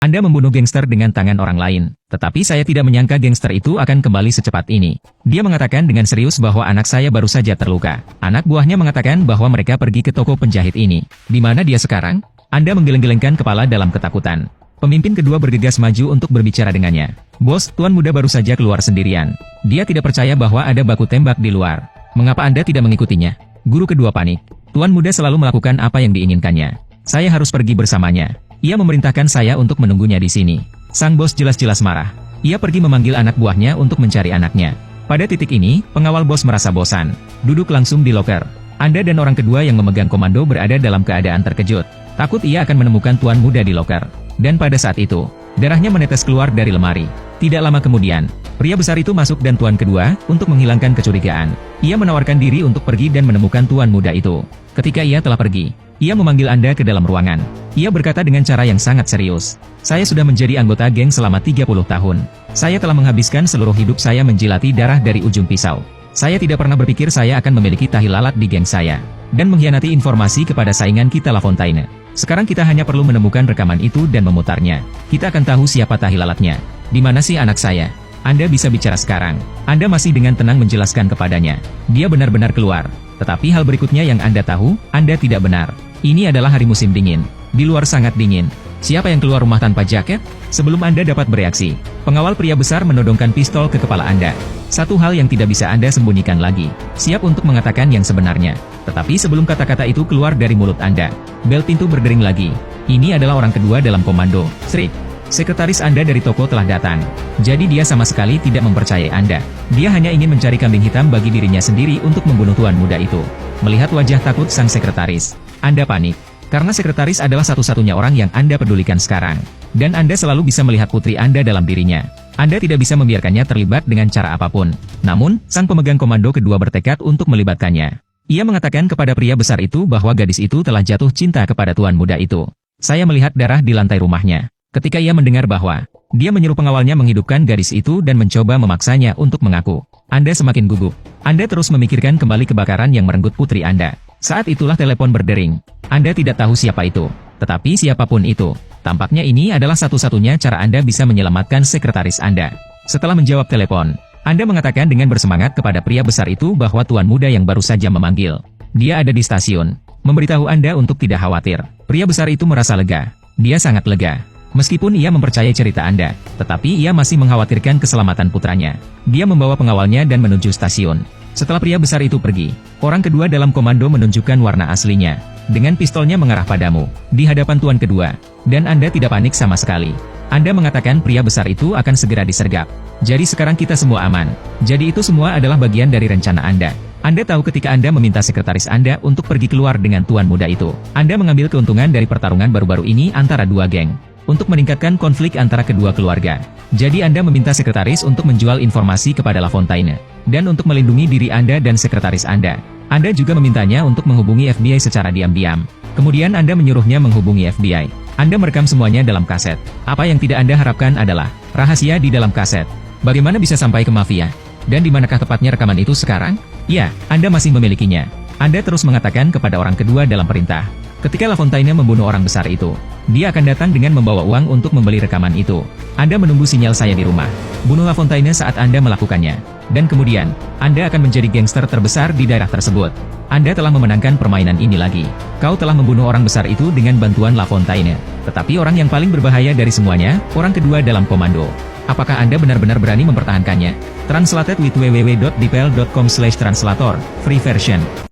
Anda membunuh gangster dengan tangan orang lain. Tetapi saya tidak menyangka gangster itu akan kembali secepat ini. Dia mengatakan dengan serius bahwa anak saya baru saja terluka. Anak buahnya mengatakan bahwa mereka pergi ke toko penjahit ini. Di mana dia sekarang? Anda menggeleng-gelengkan kepala dalam ketakutan. Pemimpin kedua bergegas maju untuk berbicara dengannya. Bos, tuan muda baru saja keluar sendirian. Dia tidak percaya bahwa ada baku tembak di luar. Mengapa Anda tidak mengikutinya? Guru kedua panik. Tuan muda selalu melakukan apa yang diinginkannya. Saya harus pergi bersamanya. Ia memerintahkan saya untuk menunggunya di sini. Sang bos jelas-jelas marah. Ia pergi memanggil anak buahnya untuk mencari anaknya. Pada titik ini, pengawal bos merasa bosan. Duduk langsung di loker. Anda dan orang kedua yang memegang komando berada dalam keadaan terkejut. Takut ia akan menemukan tuan muda di loker. Dan pada saat itu, darahnya menetes keluar dari lemari. Tidak lama kemudian, pria besar itu masuk dan tuan kedua, untuk menghilangkan kecurigaan. Ia menawarkan diri untuk pergi dan menemukan tuan muda itu. Ketika ia telah pergi, ia memanggil Anda ke dalam ruangan. Ia berkata dengan cara yang sangat serius. Saya sudah menjadi anggota geng selama 30 tahun. Saya telah menghabiskan seluruh hidup saya menjilati darah dari ujung pisau. Saya tidak pernah berpikir saya akan memiliki tahi lalat di geng saya. Dan mengkhianati informasi kepada saingan kita La Fontaine. Sekarang kita hanya perlu menemukan rekaman itu dan memutarnya. Kita akan tahu siapa tahi lalatnya. Di mana sih anak saya? Anda bisa bicara sekarang. Anda masih dengan tenang menjelaskan kepadanya. Dia benar-benar keluar. Tetapi hal berikutnya yang Anda tahu, Anda tidak benar. Ini adalah hari musim dingin. Di luar sangat dingin. Siapa yang keluar rumah tanpa jaket? Sebelum Anda dapat bereaksi, pengawal pria besar menodongkan pistol ke kepala Anda. Satu hal yang tidak bisa Anda sembunyikan lagi. Siap untuk mengatakan yang sebenarnya. Tetapi sebelum kata-kata itu keluar dari mulut Anda, bel pintu berdering lagi. Ini adalah orang kedua dalam komando. Shriek. Sekretaris Anda dari toko telah datang. Jadi dia sama sekali tidak mempercayai Anda. Dia hanya ingin mencari kambing hitam bagi dirinya sendiri untuk membunuh tuan muda itu. Melihat wajah takut sang sekretaris, Anda panik. Karena sekretaris adalah satu-satunya orang yang Anda pedulikan sekarang. Dan Anda selalu bisa melihat putri Anda dalam dirinya. Anda tidak bisa membiarkannya terlibat dengan cara apapun. Namun, sang pemegang komando kedua bertekad untuk melibatkannya. Ia mengatakan kepada pria besar itu bahwa gadis itu telah jatuh cinta kepada tuan muda itu. Saya melihat darah di lantai rumahnya. Ketika ia mendengar bahwa dia menyuruh pengawalnya menghidupkan gadis itu dan mencoba memaksanya untuk mengaku. Anda semakin gugup. Anda terus memikirkan kembali kebakaran yang merenggut putri Anda. Saat itulah telepon berdering. Anda tidak tahu siapa itu. Tetapi siapapun itu, tampaknya ini adalah satu-satunya cara Anda bisa menyelamatkan sekretaris Anda. Setelah menjawab telepon, Anda mengatakan dengan bersemangat kepada pria besar itu bahwa tuan muda yang baru saja memanggil. Dia ada di stasiun. Memberitahu Anda untuk tidak khawatir. Pria besar itu merasa lega. Dia sangat lega. Meskipun ia mempercayai cerita Anda, tetapi ia masih mengkhawatirkan keselamatan putranya. Dia membawa pengawalnya dan menuju stasiun. Setelah pria besar itu pergi, orang kedua dalam komando menunjukkan warna aslinya. Dengan pistolnya mengarah padamu, di hadapan tuan kedua. Dan Anda tidak panik sama sekali. Anda mengatakan pria besar itu akan segera disergap. Jadi sekarang kita semua aman. Jadi itu semua adalah bagian dari rencana Anda. Anda tahu ketika Anda meminta sekretaris Anda untuk pergi keluar dengan tuan muda itu. Anda mengambil keuntungan dari pertarungan baru-baru ini antara dua geng. Untuk meningkatkan konflik antara kedua keluarga. Jadi Anda meminta sekretaris untuk menjual informasi kepada La Fontaine. Dan untuk melindungi diri Anda dan sekretaris Anda. Anda juga memintanya untuk menghubungi FBI secara diam-diam. Kemudian Anda menyuruhnya menghubungi FBI. Anda merekam semuanya dalam kaset. Apa yang tidak Anda harapkan adalah rahasia di dalam kaset. Bagaimana bisa sampai ke mafia? Dan di manakah tepatnya rekaman itu sekarang? Ya, Anda masih memilikinya. Anda terus mengatakan kepada orang kedua dalam perintah. Ketika La Fontaine membunuh orang besar itu, dia akan datang dengan membawa uang untuk membeli rekaman itu. Anda menunggu sinyal saya di rumah. Bunuh La Fontaine saat Anda melakukannya. Dan kemudian, Anda akan menjadi gangster terbesar di daerah tersebut. Anda telah memenangkan permainan ini lagi. Kau telah membunuh orang besar itu dengan bantuan La Fontaine. Tetapi orang yang paling berbahaya dari semuanya, orang kedua dalam komando. Apakah Anda benar-benar berani mempertahankannya? Translated with www.dpl.com/translator, free version.